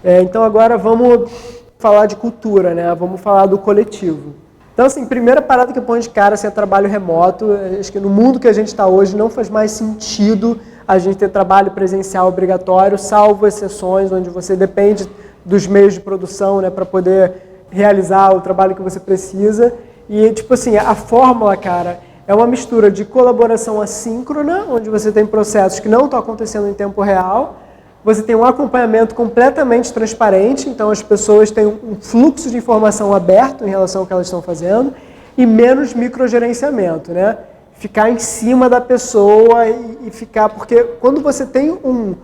Então agora vamos falar de cultura, né? Vamos falar do coletivo. Então, assim, primeira parada que eu ponho de cara assim, é trabalho remoto. Acho que no mundo que a gente está hoje não faz mais sentido a gente ter trabalho presencial obrigatório, salvo exceções onde você depende dos meios de produção, né, para poder realizar o trabalho que você precisa. E, tipo assim, a fórmula, cara, é uma mistura de colaboração assíncrona, onde você tem processos que não estão acontecendo em tempo real, você tem um acompanhamento completamente transparente, então as pessoas têm um fluxo de informação aberto em relação ao que elas estão fazendo, e menos microgerenciamento, né? Ficar em cima da pessoa e ficar... Porque quando você tem um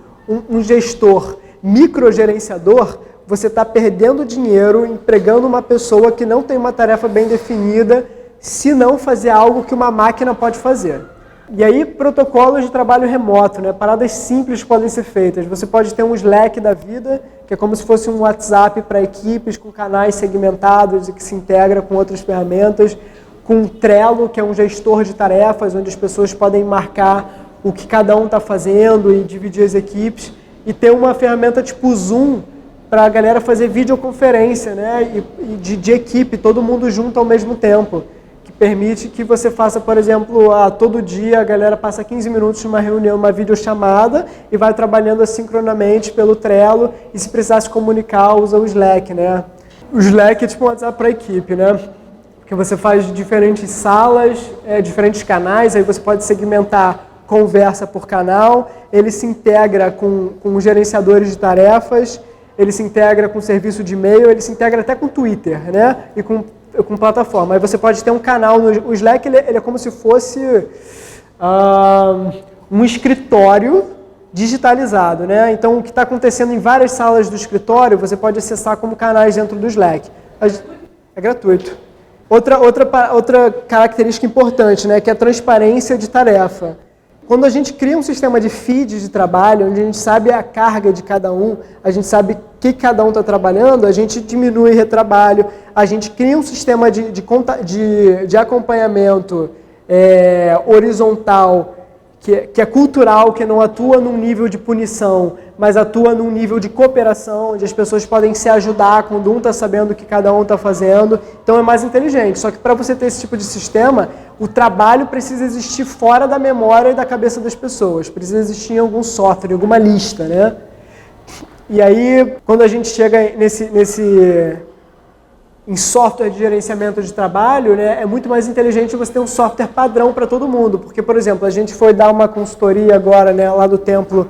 gestor microgerenciador, você está perdendo dinheiro empregando uma pessoa que não tem uma tarefa bem definida, se não fazer algo que uma máquina pode fazer. E aí, protocolos de trabalho remoto, né? Paradas simples podem ser feitas. Você pode ter um Slack da vida, que é como se fosse um WhatsApp para equipes, com canais segmentados e que se integra com outras ferramentas, com o Trello, que é um gestor de tarefas, onde as pessoas podem marcar o que cada um está fazendo e dividir as equipes, e ter uma ferramenta tipo Zoom, para a galera fazer videoconferência, né? E de equipe, todo mundo junto ao mesmo tempo. Permite que você faça, por exemplo, todo dia a galera passa 15 minutos numa reunião, uma videochamada e vai trabalhando assincronamente pelo Trello e se precisar se comunicar, usa o Slack, né? O Slack é tipo um WhatsApp para a equipe, né? Porque você faz diferentes salas, diferentes canais, aí você pode segmentar conversa por canal, ele se integra com os gerenciadores de tarefas, ele se integra com o serviço de e-mail, ele se integra até com o Twitter, né? E com plataforma. Aí você pode ter um canal, o Slack ele é como se fosse um escritório digitalizado, né? Então o que está acontecendo em várias salas do escritório, você pode acessar como canais dentro do Slack. É gratuito. Outra característica importante, né, que é a transparência de tarefa. Quando a gente cria um sistema de feed de trabalho, onde a gente sabe a carga de cada um, a gente sabe o que cada um está trabalhando, a gente diminui retrabalho, a gente cria um sistema de acompanhamento horizontal, que é cultural, que não atua num nível de punição, mas atua num nível de cooperação, onde as pessoas podem se ajudar quando um está sabendo o que cada um está fazendo. Então é mais inteligente. Só que para você ter esse tipo de sistema, o trabalho precisa existir fora da memória e da cabeça das pessoas. Precisa existir em algum software, em alguma lista, né? E aí, quando a gente chega em software de gerenciamento de trabalho, né, é muito mais inteligente você ter um software padrão para todo mundo. Porque, por exemplo, a gente foi dar uma consultoria agora, né, lá do Templo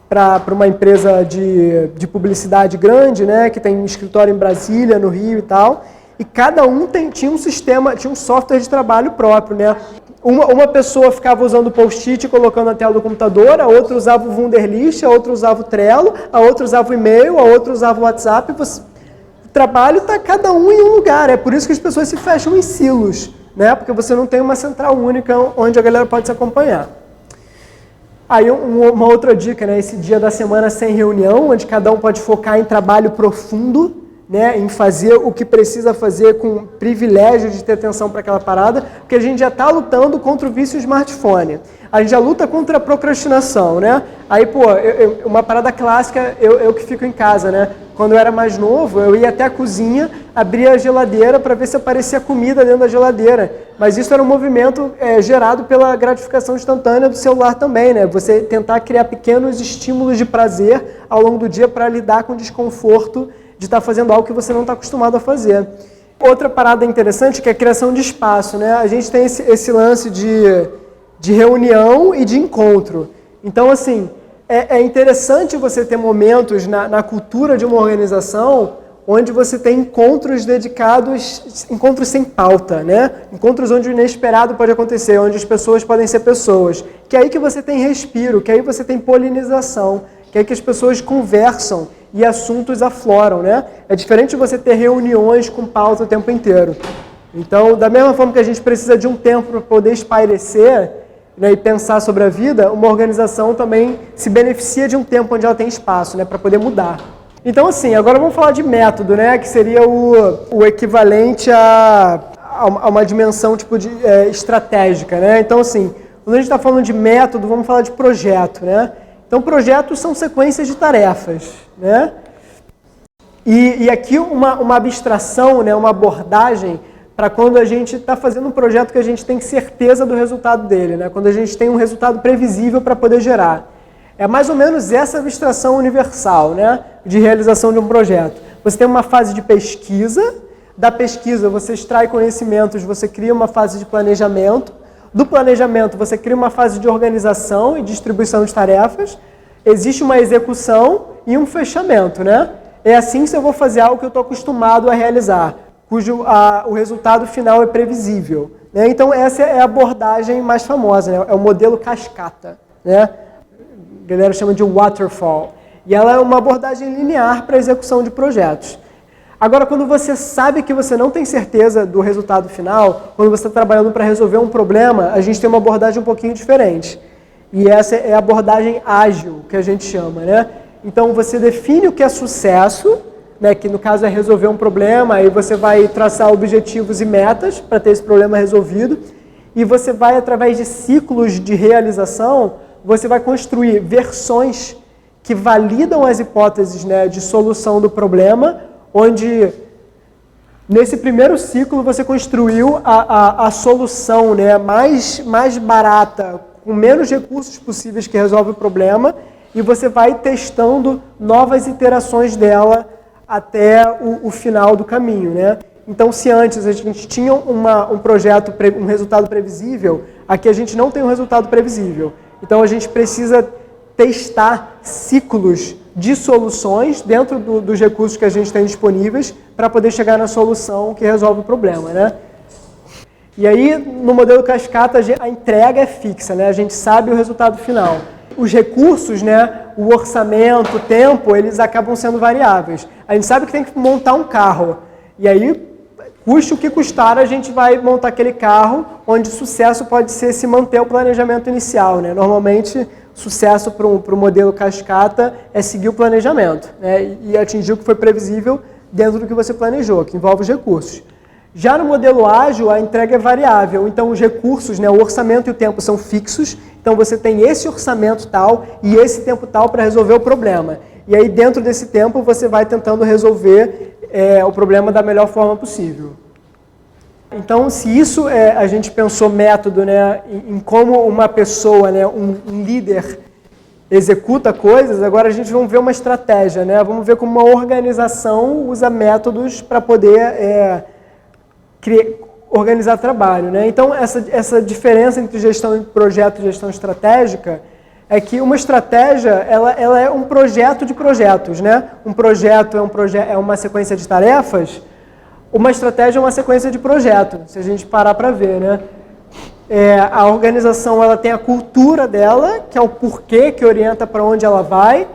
para uma empresa de publicidade grande, né, que tem um escritório em Brasília, no Rio e tal, e cada um tinha um sistema, tinha um software de trabalho próprio, né? Uma pessoa ficava usando o post-it e colocando na tela do computador, a outra usava o Wunderlist, a outra usava o Trello, a outra usava o e-mail, a outra usava o WhatsApp. O trabalho está cada um em um lugar, é por isso que as pessoas se fecham em silos, né? Porque você não tem uma central única onde a galera pode se acompanhar. Aí uma outra dica, né? Esse dia da semana sem reunião, onde cada um pode focar em trabalho profundo, né? Em fazer o que precisa fazer com privilégio de ter atenção para aquela parada, porque a gente já está lutando contra o vício smartphone. A gente já luta contra a procrastinação, né? Aí, pô, uma parada clássica, eu que fico em casa, né? Quando eu era mais novo, eu ia até a cozinha, abria a geladeira para ver se aparecia comida dentro da geladeira. Mas isso era um movimento gerado pela gratificação instantânea do celular também, né? Você tentar criar pequenos estímulos de prazer ao longo do dia para lidar com o desconforto de estar fazendo algo que você não está acostumado a fazer. Outra parada interessante que é a criação de espaço, né? A gente tem esse lance de reunião e de encontro. Então, assim, é interessante você ter momentos na cultura de uma organização onde você tem encontros dedicados, encontros sem pauta, né? Encontros onde o inesperado pode acontecer, onde as pessoas podem ser pessoas. Que é aí que você tem respiro, que aí você tem polinização, que é aí que as pessoas conversam e assuntos afloram, né? É diferente de você ter reuniões com pauta o tempo inteiro. Então, da mesma forma que a gente precisa de um tempo para poder espairecer, né, e pensar sobre a vida, uma organização também se beneficia de um tempo onde ela tem espaço, né, para poder mudar. Então, assim, agora vamos falar de método, né, que seria o equivalente a uma dimensão tipo estratégica, né? Então, assim, quando a gente está falando de método, vamos falar de projeto, né? Então, projetos são sequências de tarefas, né? E aqui uma abstração, né, uma abordagem para quando a gente está fazendo um projeto que a gente tem certeza do resultado dele, né? Quando a gente tem um resultado previsível para poder gerar. É mais ou menos essa abstração universal, né, de realização de um projeto. Você tem uma fase de pesquisa, da pesquisa você extrai conhecimentos, você cria uma fase de planejamento, do planejamento você cria uma fase de organização e distribuição de tarefas, existe uma execução e um fechamento, né? É assim que eu vou fazer algo que eu estou acostumado a realizar, cujo o resultado final é previsível, né? Então essa é a abordagem mais famosa, né? É o modelo cascata, né? A galera chama de waterfall. E ela é uma abordagem linear para a execução de projetos. Agora, quando você sabe que você não tem certeza do resultado final, quando você está trabalhando para resolver um problema, a gente tem uma abordagem um pouquinho diferente. E essa é a abordagem ágil, que a gente chama, né? Então, você define o que é sucesso, né, que no caso é resolver um problema, aí você vai traçar objetivos e metas para ter esse problema resolvido, e você vai, através de ciclos de realização, você vai construir versões que validam as hipóteses, né, de solução do problema, onde nesse primeiro ciclo você construiu a solução, né, mais barata, com menos recursos possíveis que resolve o problema, e você vai testando novas iterações dela até o final do caminho, né? Então, se antes a gente tinha um projeto, um resultado previsível, aqui a gente não tem um resultado previsível. Então, a gente precisa testar ciclos de soluções dentro dos recursos que a gente tem disponíveis para poder chegar na solução que resolve o problema, né? E aí, no modelo cascata, a entrega é fixa, né? A gente sabe o resultado final. Os recursos, né, o orçamento, o tempo, eles acabam sendo variáveis. A gente sabe que tem que montar um carro. E aí, custe o que custar, a gente vai montar aquele carro, onde sucesso pode ser se manter o planejamento inicial, né? Normalmente, sucesso para o modelo cascata é seguir o planejamento, né, e atingir o que foi previsível dentro do que você planejou, que envolve os recursos. Já no modelo ágil, a entrega é variável, então os recursos, né, o orçamento e o tempo são fixos, então você tem esse orçamento tal e esse tempo tal para resolver o problema. E aí dentro desse tempo você vai tentando resolver o problema da melhor forma possível. Então, se isso a gente pensou método, né, em como uma pessoa, né, um líder executa coisas, agora a gente vai ver uma estratégia, né? Vamos ver como uma organização usa métodos para poder organizar trabalho, né? Então, essa diferença entre gestão de projeto e gestão estratégica é que uma estratégia ela é um projeto de projetos, né? Um projeto é uma sequência de tarefas. Uma estratégia é uma sequência de projetos, se a gente parar para ver, né? A organização ela tem a cultura dela, que é o porquê que orienta para onde ela vai.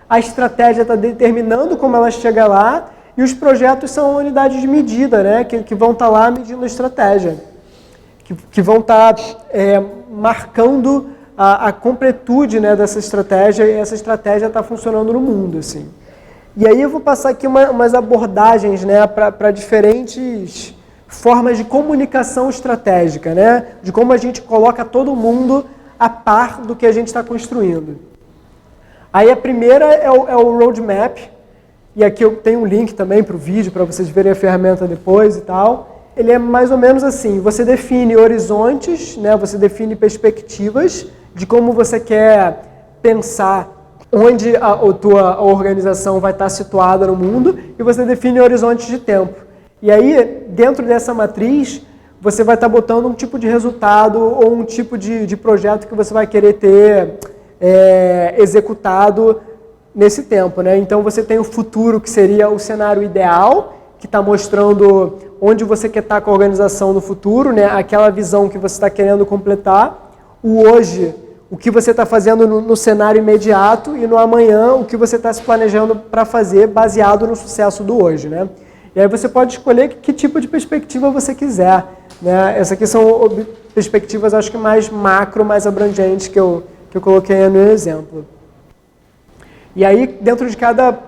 A estratégia está determinando como ela chega lá. E os projetos são unidades de medida, né? Que vão estar lá medindo a estratégia. Que vão estar marcando a completude, né, dessa estratégia. E essa estratégia está funcionando no mundo, assim. E aí eu vou passar aqui umas abordagens, né, para diferentes formas de comunicação estratégica, né, de como a gente coloca todo mundo a par do que a gente está construindo. Aí a primeira é o roadmap, e aqui eu tenho um link também para o vídeo, para vocês verem a ferramenta depois e tal. Ele é mais ou menos assim, você define horizontes, né, você define perspectivas de como você quer pensar onde a tua organização vai estar situada no mundo, e você define horizontes de tempo. E aí, dentro dessa matriz, você vai estar botando um tipo de resultado ou um tipo de projeto que você vai querer ter executado nesse tempo, né? Então, você tem o futuro, que seria o cenário ideal, que está mostrando onde você quer estar com a organização no futuro, né? Aquela visão que você está querendo completar. O hoje, o que você está fazendo no cenário imediato, e no amanhã, o que você está se planejando para fazer baseado no sucesso do hoje, né? E aí você pode escolher que tipo de perspectiva você quiser, né? Essas aqui são perspectivas, acho que mais macro, mais abrangentes, que eu coloquei no exemplo. E aí, dentro de cada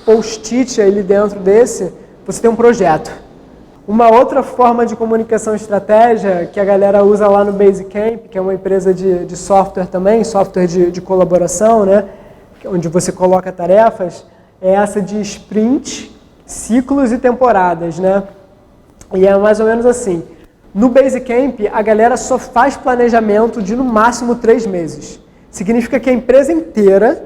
post-it ali dentro desse, você tem um projeto. Uma outra forma de comunicação estratégia que a galera usa lá no Basecamp, que é uma empresa de software também, software de colaboração, né, onde você coloca tarefas, é essa de sprint, ciclos e temporadas, né? E é mais ou menos assim. No Basecamp, a galera só faz planejamento de no máximo 3 meses. Significa que a empresa inteira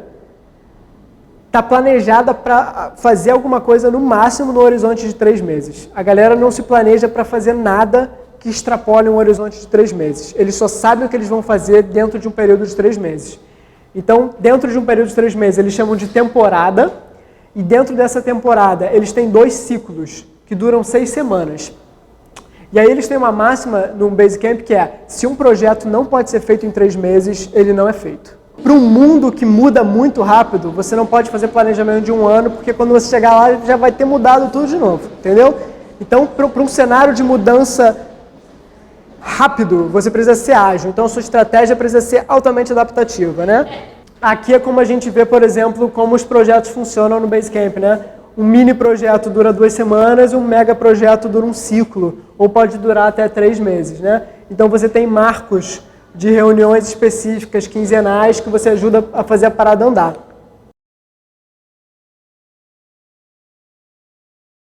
está planejada para fazer alguma coisa no máximo no horizonte de 3 meses. A galera não se planeja para fazer nada que extrapole um horizonte de 3 meses. Eles só sabem o que eles vão fazer dentro de um período de 3 meses. Então, dentro de um período de 3 meses, eles chamam de temporada, e dentro dessa temporada, eles têm 2 ciclos, que duram 6 semanas. E aí eles têm uma máxima no Basecamp que é, se um projeto não pode ser feito em 3 meses, ele não é feito. Para um mundo que muda muito rápido, você não pode fazer planejamento de 1 ano, porque quando você chegar lá, já vai ter mudado tudo de novo, entendeu? Então, para um cenário de mudança rápido, você precisa ser ágil. Então, a sua estratégia precisa ser altamente adaptativa, né? Aqui é como a gente vê, por exemplo, como os projetos funcionam no Basecamp, né? Um mini projeto dura 2 semanas e um mega projeto dura um ciclo, ou pode durar até 3 meses, né? Então, você tem marcos de reuniões específicas, quinzenais, que você ajuda a fazer a parada andar.